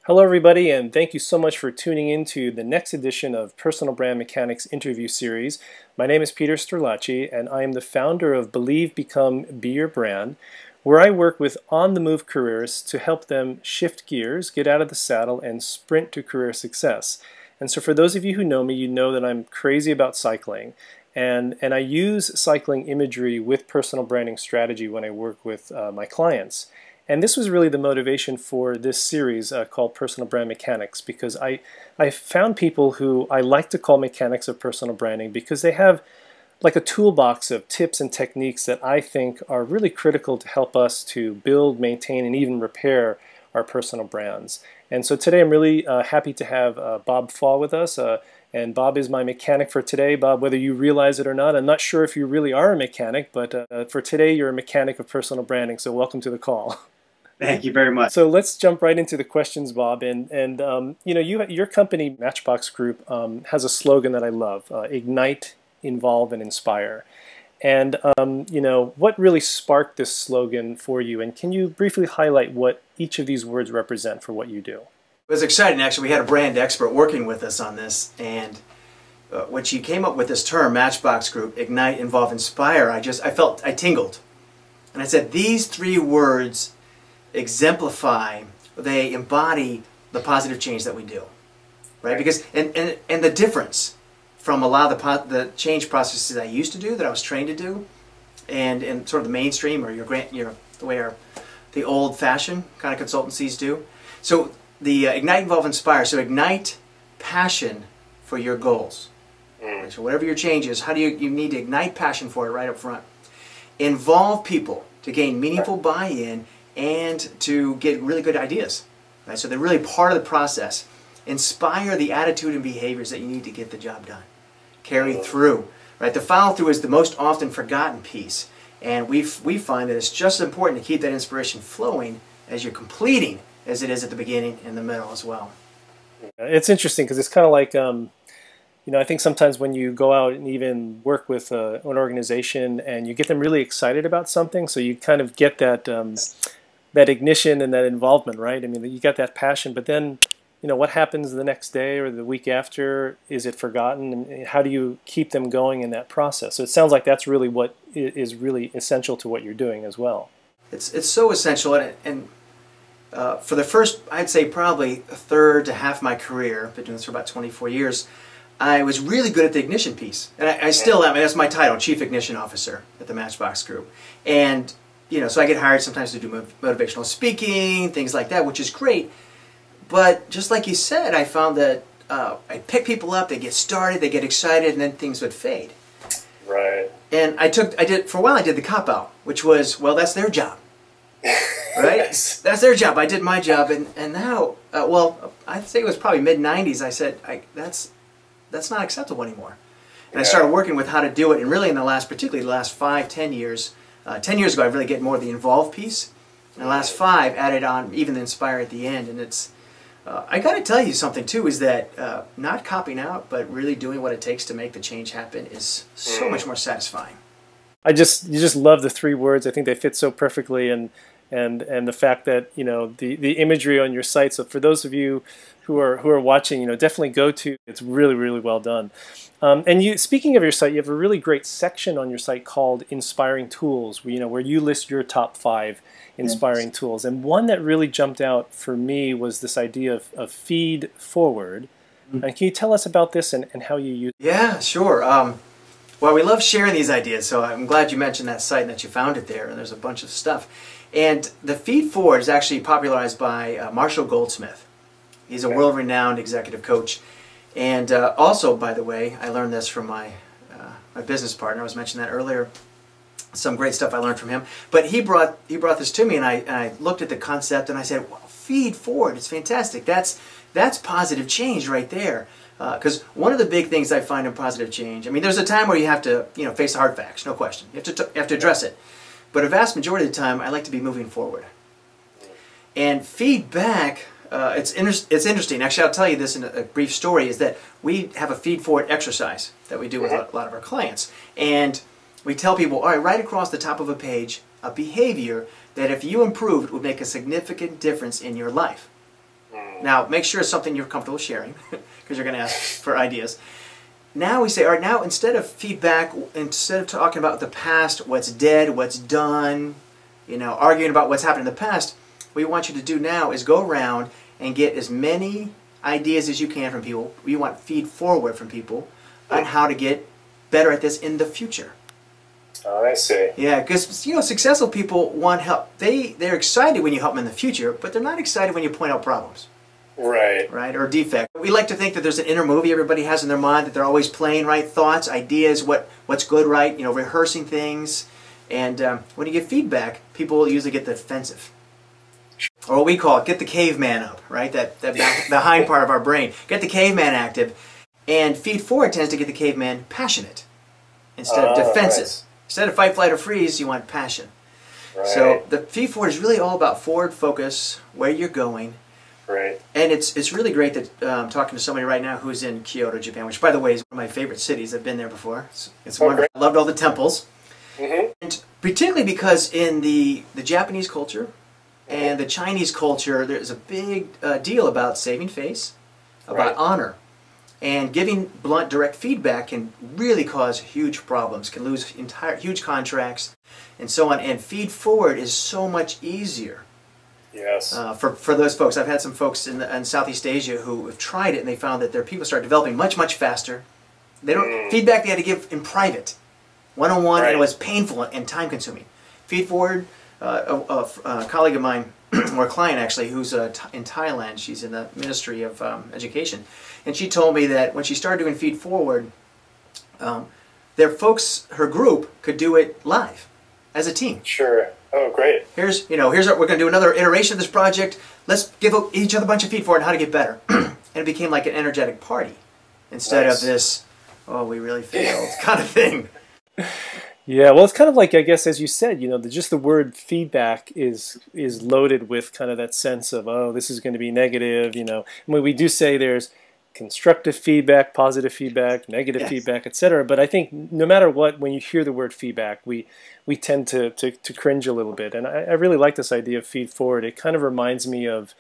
Hello, everybody, and thank you so much for tuning in to the next edition of Personal Brand Mechanics interview series. My name is Peter Sterlacci, and I am the founder of Believe, Become, Be Your Brand, where I work with on-the-move careers to help them shift gears, get out of the saddle, and sprint to career success. And so for those of you who know me, you know that I'm crazy about cycling. And I use cycling imagery with personal branding strategy when I work with my clients. And this was really the motivation for this series called Personal Brand Mechanics, because I found people who I like to call mechanics of personal branding because they have like a toolbox of tips and techniques that I think are really critical to help us to build, maintain, and even repair our personal brands. And so today I'm really happy to have Bob Fall with us. And Bob is my mechanic for today. Bob, whether you realize it or not, I'm not sure if you really are a mechanic, but for today you're a mechanic of personal branding, so welcome to the call. Thank you very much. So let's jump right into the questions, Bob. And you know, your company, Matchbox Group, has a slogan that I love: ignite, involve, and inspire. And you know, what really sparked this slogan for you? And can you briefly highlight what each of these words represent for what you do? It was exciting, actually. We had a brand expert working with us on this, and when she came up with this term, Matchbox Group, ignite, involve, inspire, I tingled. And I said, these three words exemplify, they embody the positive change that we do, right? Because and the difference from a lot of the change processes I used to do, that I was trained to do, and sort of the mainstream or the way the old-fashioned kind of consultancies do. So the ignite, involve, inspire. So ignite passion for your goals. Right? So whatever your change is, how do you need to ignite passion for it right up front? Involve people to gain meaningful buy-in and to get really good ideas, right? So they're really part of the process. Inspire the attitude and behaviors that you need to get the job done. Carry through, right? The follow through is the most often forgotten piece, and we find that it's just as important to keep that inspiration flowing as you're completing as it is at the beginning and the middle as well. It's interesting because it's kind of like you know, I think sometimes when you go out and even work with an organization and you get them really excited about something, so you kind of get that that ignition and that involvement, right? I mean, you got that passion, but then, you know, what happens the next day or the week after? Is it forgotten? And how do you keep them going in that process? So it sounds like that's really what is really essential to what you're doing as well. It's so essential, and for the first, I'd say probably a third to half my career, I've been doing this for about 24 years, I was really good at the ignition piece. And I still am. That's my title, Chief Ignition Officer at the Matchbox Group. And, you know, so I get hired sometimes to do motivational speaking, things like that, which is great. But just like you said, I found that I pick people up, they get started, they get excited, and then things would fade. Right. And for a while I did the cop-out, which was, well, that's their job. Right? Yes. That's their job. I did my job, and now, well, I'd say it was probably mid-90s, I said, that's not acceptable anymore. And I started working with how to do it, and really in particularly the last 5, 10 years, 10 years ago I really get more of the involved piece, and the last 5 added on even the inspire at the end. And it's, I got to tell you something too, is that not copying out, but really doing what it takes to make the change happen is so much more satisfying. You just love the three words. I think they fit so perfectly, and the fact that, you know, the imagery on your site. So for those of you who are watching, you know, definitely go to. It's really, really well done. And speaking of your site, you have a really great section on your site called Inspiring Tools, where you list your top 5 inspiring tools. And one that really jumped out for me was this idea of feed forward. And can you tell us about this and how you use it? Yeah, sure. Well, we love sharing these ideas, so I'm glad you mentioned that site and that you found it there, and there's a bunch of stuff. And the feed forward is actually popularized by Marshall Goldsmith. He's a world-renowned executive coach. And also, by the way, I learned this from my business partner. I was mentioning that earlier. Some great stuff I learned from him. But he brought this to me, and I looked at the concept, and I said, well, feed forward. It's fantastic. That's positive change right there. Because one of the big things I find in positive change, I mean, there's a time where you have to, face the hard facts, no question. You have to address it. But a vast majority of the time, I like to be moving forward. And feedback, it's interesting. Actually, I'll tell you this in a brief story, is that we have a feed forward exercise that we do with a lot of our clients. And we tell people, all right, right across the top of a page, a behavior that if you improved would make a significant difference in your life. Now, make sure it's something you're comfortable sharing, because you're going to ask for ideas. Now we say, all right, now instead of feedback, instead of talking about the past, what's dead, what's done, you know, arguing about what's happened in the past, what we want you to do now is go around and get as many ideas as you can from people. We want feed forward from people on how to get better at this in the future. Oh, I see. Yeah, because, you know, successful people want help. They're excited when you help them in the future, but they're not excited when you point out problems. Right. Right, or defect. We like to think that there's an inner movie everybody has in their mind, that they're always playing, right? Thoughts, ideas, what's good, right? You know, rehearsing things. And when you get feedback, people usually get defensive. Or what we call it, get the caveman up, right? That behind part of our brain. Get the caveman active. And feed forward tends to get the caveman passionate instead of defensive. Right. Instead of fight, flight, or freeze, you want passion. Right. So the feed forward is really all about forward focus, where you're going. Right. And it's really great that I'm talking to somebody right now who's in Kyoto, Japan, which, by the way, is one of my favorite cities. I've been there before. It's wonderful. Great. I loved all the temples. And particularly because in the Japanese culture and the Chinese culture, there's a big deal about saving face, about honor. And giving blunt, direct feedback can really cause huge problems, can lose huge contracts, and so on. And feed forward is so much easier. Yes. For those folks. I've had some folks in Southeast Asia who have tried it, and they found that their people start developing much, much faster. They don't feedback they had to give in private, one-on-one, and it was painful and time-consuming. Feed forward. A colleague of mine, or a client actually, who's in Thailand. She's in the Ministry of Education, and she told me that when she started doing feed forward, their folks, her group, could do it live as a team. Sure. Oh, great. Here's we're going to do another iteration of this project. Let's give each other a bunch of feed forward on how to get better. And it became like an energetic party instead of this, oh, we really failed kind of thing. Yeah, well, it's kind of like, I guess, as you said, you know, just the word feedback is loaded with kind of that sense of, oh, this is going to be negative, you know. I mean, we do say there's constructive feedback, positive feedback, negative feedback, etc. But I think no matter what, when you hear the word feedback, we tend to cringe a little bit. And I really like this idea of feed forward. It kind of reminds me of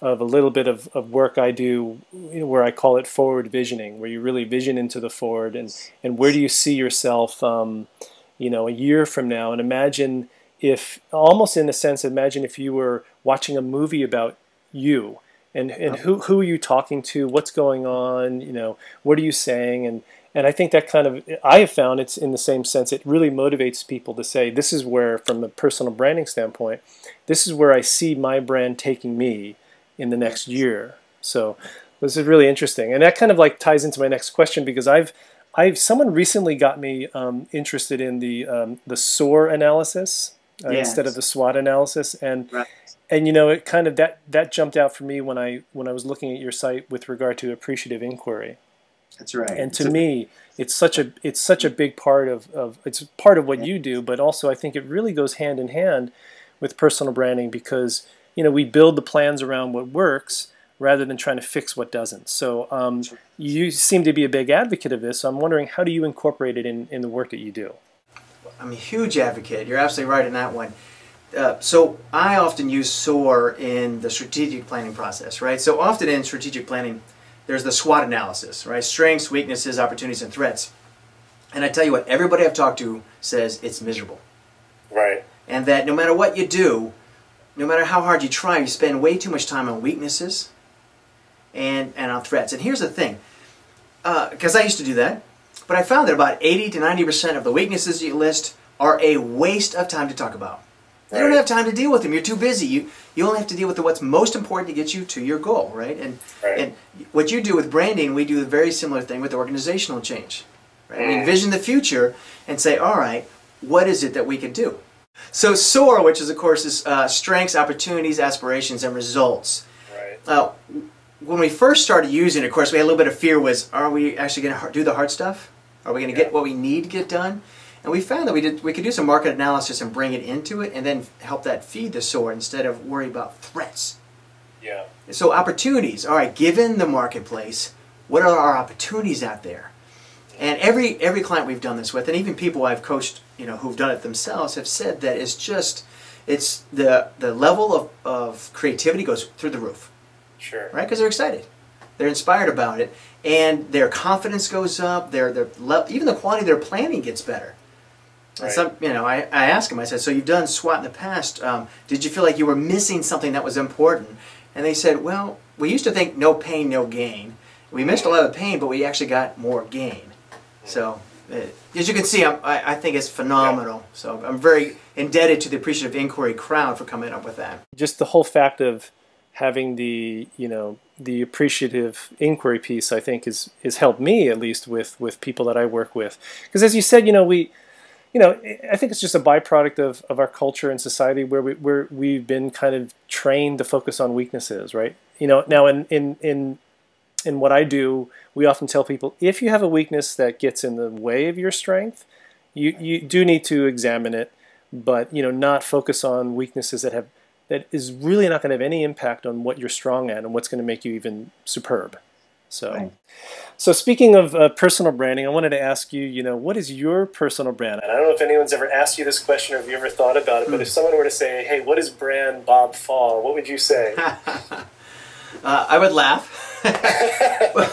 a little bit of work I do, you know, where I call it forward visioning, where you really vision into the forward and where do you see yourself, you know, a year from now. And imagine if, almost in a sense, imagine if you were watching a movie about you. And who are you talking to? What's going on? You know, what are you saying? And I think that kind of, I have found it's in the same sense, it really motivates people to say, this is where, from a personal branding standpoint, this is where I see my brand taking me in the next year. So this is really interesting. And that kind of like ties into my next question, because someone recently got me interested in the SOAR analysis instead of the SWOT analysis. And you know, it kind of that jumped out for me when I was looking at your site with regard to appreciative inquiry. That's right. And to me, it's such a big part of it's part of what you do, but also I think it really goes hand in hand with personal branding, because you know, we build the plans around what works rather than trying to fix what doesn't. So you seem to be a big advocate of this. So I'm wondering, how do you incorporate it in the work that you do? I'm a huge advocate. You're absolutely right in that one. So I often use SOAR in the strategic planning process, right? So often in strategic planning, there's the SWOT analysis, right? Strengths, weaknesses, opportunities, and threats. And I tell you what, everybody I've talked to says it's miserable. Right. And that no matter what you do, no matter how hard you try, you spend way too much time on weaknesses and on threats. And here's the thing, because I used to do that, but I found that about 80 to 90% of the weaknesses you list are a waste of time to talk about. You don't have time to deal with them. You're too busy. You only have to deal with what's most important to get you to your goal, right? And what you do with branding, we do a very similar thing with organizational change. Right? We envision the future and say, all right, what is it that we could do? So SOAR, which is of course is strengths, opportunities, aspirations, and results. Right. When we first started using it, of course, we had a little bit of fear. Was, are we actually going to do the hard stuff? Are we going to get what we need to get done? And we found that we could do some market analysis and bring it into it, and then help that feed the SOAR instead of worry about threats. Yeah. So opportunities. All right, given the marketplace, what are our opportunities out there? And every client we've done this with, and even people I've coached, you know, who've done it themselves, have said that it's the level of creativity goes through the roof. Sure. right? Because they're excited, they're inspired about it, and their confidence goes up. Even the quality of their planning gets better. And I asked them. I said, "So you've done SWOT in the past. Did you feel like you were missing something that was important?" And they said, "Well, we used to think no pain, no gain. We missed a lot of the pain, but we actually got more gain." So, as you can see, I think it's phenomenal. So I'm very indebted to the Appreciative Inquiry crowd for coming up with that. Just the whole fact of having the appreciative inquiry piece, I think, is helped me, at least with people that I work with. Because as you said, I think it's just a byproduct of our culture and society where we've been kind of trained to focus on weaknesses, right? Now in what I do, we often tell people, if you have a weakness that gets in the way of your strength, you do need to examine it, but not focus on weaknesses that is really not going to have any impact on what you're strong at and what's going to make you even superb. So, right. So speaking of personal branding, I wanted to ask you, what is your personal brand? And I don't know if anyone's ever asked you this question or if you ever thought about it, but if someone were to say, "Hey, what is brand Bob Fall?" what would you say? I would laugh. Well,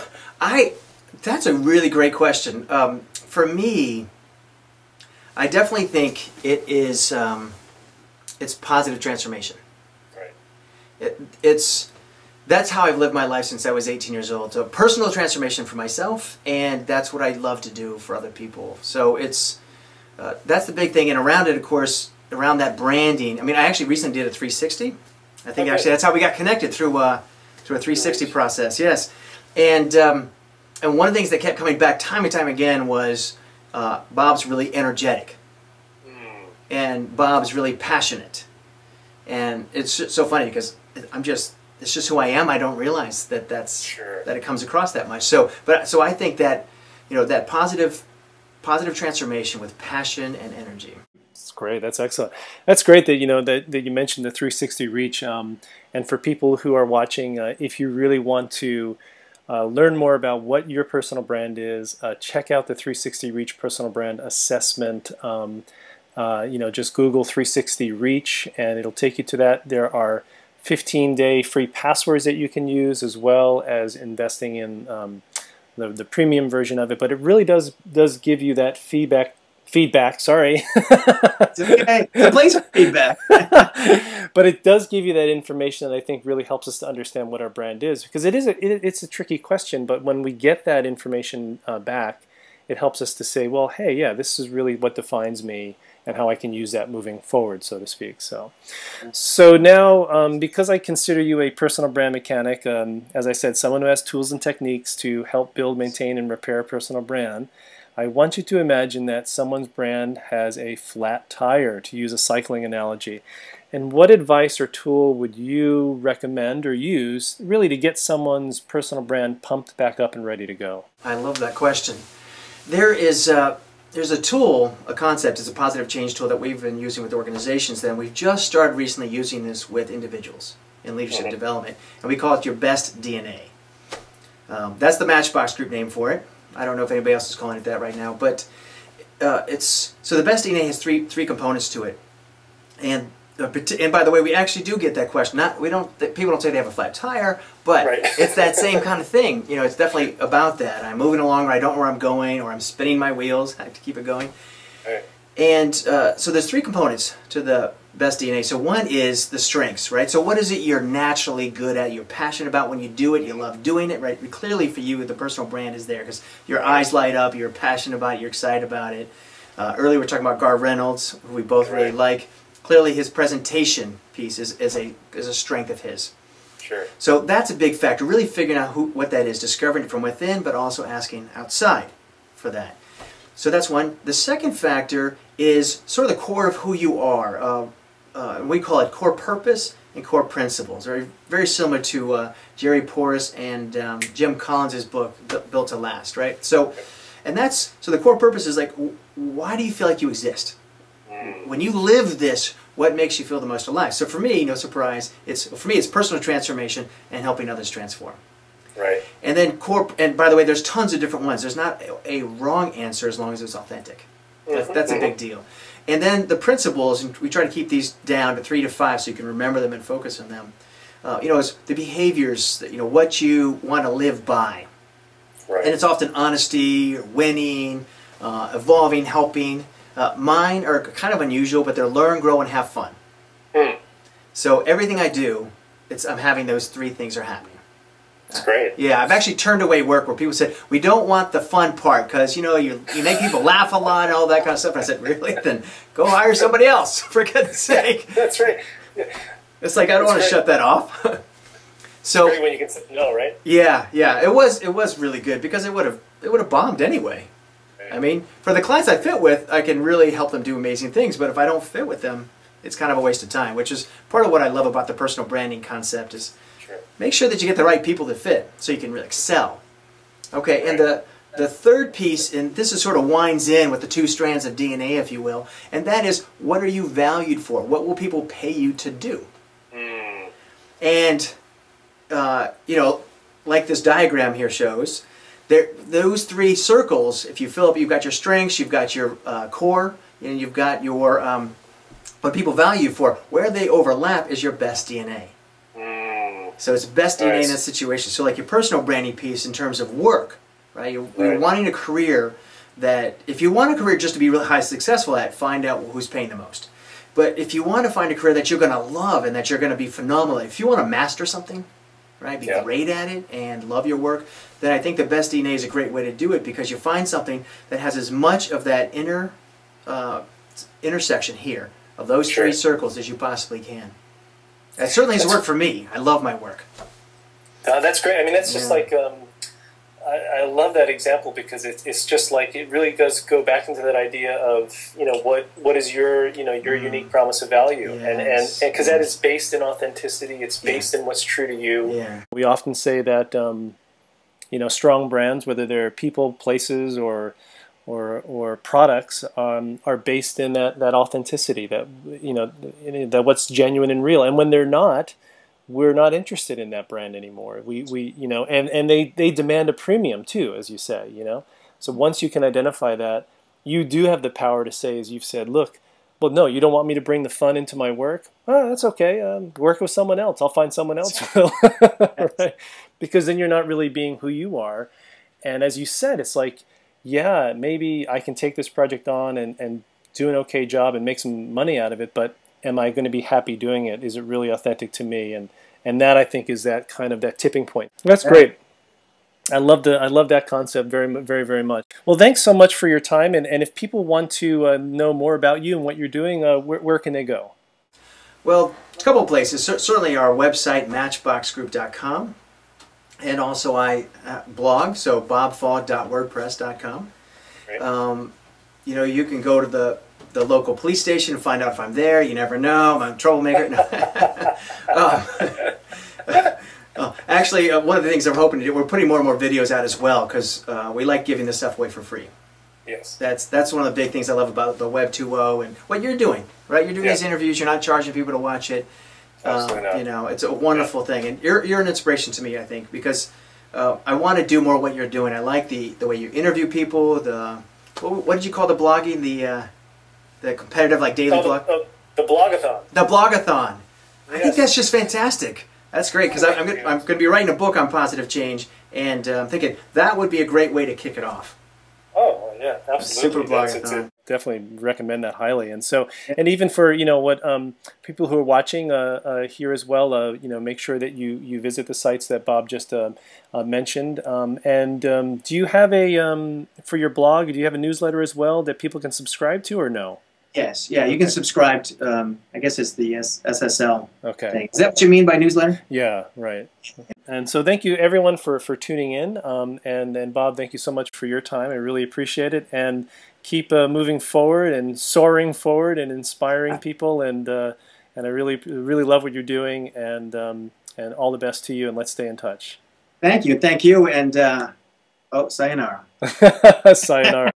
that's a really great question. For me, I definitely think it is it's positive transformation. Right. That's how I've lived my life since I was 18 years old. So personal transformation for myself, and that's what I love to do for other people. So that's the big thing. And around it, of course, around that branding. I mean, I actually recently did a 360. I think actually that's how we got connected through a 360 process. Yes, and one of the things that kept coming back time and time again was Bob's really energetic, and Bob's really passionate, and it's so funny because it's just who I am. I don't realize that that it comes across that much. So I think that that positive transformation with passion and energy. That's great. That's excellent. That's great that that you mentioned the 360 reach. And for people who are watching, if you really want to learn more about what your personal brand is, check out the 360 Reach Personal Brand Assessment. Just Google 360 Reach, and it'll take you to that. There are 15-day free passwords that you can use, as well as investing in the premium version of it. But it really does give you that feedback. Sorry. It's okay. It's a place for feedback. But it does give you that information that I think really helps us to understand what our brand is, because it's a tricky question. But when we get that information back, it helps us to say, well, hey, yeah, this is really what defines me and how I can use that moving forward, so to speak. So now, because I consider you a personal brand mechanic, as I said, someone who has tools and techniques to help build, maintain, and repair a personal brand, I want you to imagine that someone's brand has a flat tire, to use a cycling analogy. And what advice or tool would you recommend or use really to get someone's personal brand pumped back up and ready to go? I love that question. There's a tool, a concept, it's a positive change tool that we've been using with organizations, and we've just started recently using this with individuals in leadership development, and we call it your best DNA. That's the Matchbox group name for it. I don't know if anybody else is calling it that right now, but so the best DNA has three components to it, and by the way, we actually do get that question. People don't say they have a flat tire, but it's that same kind of thing. It's definitely about that. I'm moving along, or I don't know where I'm going, or I'm spinning my wheels. I have to keep it going. Right. And so there's three components to the best DNA. So one is the strengths, right? So what is it you're naturally good at, you're passionate about when you do it, you love doing it, right? Clearly for you, the personal brand is there because your eyes light up, you're passionate about it, you're excited about it. Earlier we were talking about Gar Reynolds, who we both really like. Clearly his presentation piece is a strength of his. Sure. So that's a big factor, really figuring out what that is, discovering it from within, but also asking outside for that. So that's one. The second factor is sort of the core of who you are. We call it core purpose and core principles. Very, very similar to Jerry Porras and Jim Collins' book, Built to Last, right? So the core purpose is like, why do you feel like you exist? When you live this, what makes you feel the most alive? So for me, no surprise, it's personal transformation and helping others transform. Right. And then and by the way, there's tons of different ones. There's not a wrong answer as long as it's authentic. That's a big deal. And then the principles, and we try to keep these down to 3 to 5 so you can remember them and focus on them. is the behaviors that, what you want to live by. Right. And it's often honesty, winning, evolving, helping. Mine are kind of unusual, but they're learn, grow, and have fun. So everything I do, I'm having those three things are happening. That's great. Yeah, I've actually turned away work where people said, we don't want the fun part because, you make people laugh a lot and all that kind of stuff. And I said, really? Then go hire somebody else, for goodness sake. That's right. It's like, I don't want to shut that off. So it's great when you can say no, right? Yeah, it was really good because it would have bombed anyway. Right. I mean, for the clients I fit with, I can really help them do amazing things, but if I don't fit with them, it's kind of a waste of time, which is part of what I love about the personal branding concept is make sure that you get the right people that fit so you can really excel. Okay, and the third piece, and this is sort of winds in with the two strands of DNA, if you will, and that is, what are you valued for? What will people pay you to do? And, like this diagram here shows, those three circles, if you fill up, you've got your strengths, you've got your core, and you've got your, what people value you for. Where they overlap is your best DNA. So it's best DNA in that situation. So like your personal branding piece in terms of work, right? You're wanting a career that, if you want a career just to be really high successful at, find out who's paying the most. But if you want to find a career that you're going to love and that you're going to be phenomenal at, if you want to master something, right, be great at it and love your work, then I think the best DNA is a great way to do it because you find something that has as much of that intersection here of those three circles as you possibly can. That certainly has worked for me. I love my work. That's great. I mean, that's just like, I love that example because it's just like, it really does go back into that idea of, what is your, your unique promise of value. And because that is based in authenticity. It's based in what's true to you. Yeah. We often say that, strong brands, whether they're people, places, or products, are based in that authenticity, that what's genuine and real. And when they're not, we're not interested in that brand anymore. And they demand a premium too, as you say, So once you can identify that, you do have the power to say, as you've said, look, well, no, you don't want me to bring the fun into my work? Oh, that's okay. Work with someone else. I'll find someone else who will. Right? Because then you're not really being who you are. And as you said, it's like, yeah, maybe I can take this project on and do an okay job and make some money out of it, but am I going to be happy doing it? Is it really authentic to me? And that, I think, is that kind of that tipping point. That's great. I love that concept very, very, very much. Well, thanks so much for your time. And if people want to know more about you and what you're doing, where can they go? Well, a couple of places. Certainly our website, matchboxgroup.com. And also I blog, so bobfog.wordpress.com. You can go to the local police station and find out if I'm there. You never know. I'm a troublemaker. Actually, one of the things I'm hoping to do, we're putting more and more videos out as well because we like giving this stuff away for free. Yes. That's one of the big things I love about the Web 2.0 and what you're doing, right? You're doing these interviews. You're not charging people to watch it. It's a wonderful thing, and you're an inspiration to me, I think, because I want to do more what you're doing. I like the way you interview people. What did you call the blogging? The competitive, like, daily blog. The blogathon. The blogathon. Yes. I think that's just fantastic. That's great because I'm going to be writing a book on positive change, and I'm thinking that would be a great way to kick it off. Oh yeah, absolutely. Super blogathon. Definitely recommend that highly. And so, and even for what people who are watching here as well, make sure that you visit the sites that Bob just mentioned. Do you have for your blog? Do you have a newsletter as well that people can subscribe to, or no? Yes, yeah, you can subscribe to, I guess it's the SSL thing. Is that what you mean by newsletter? Yeah, right. And so thank you everyone for tuning in, and Bob, thank you so much for your time. I really appreciate it, and keep moving forward and soaring forward and inspiring people, and I really love what you're doing, and all the best to you, and let's stay in touch. Thank you, and sayonara. Sayonara.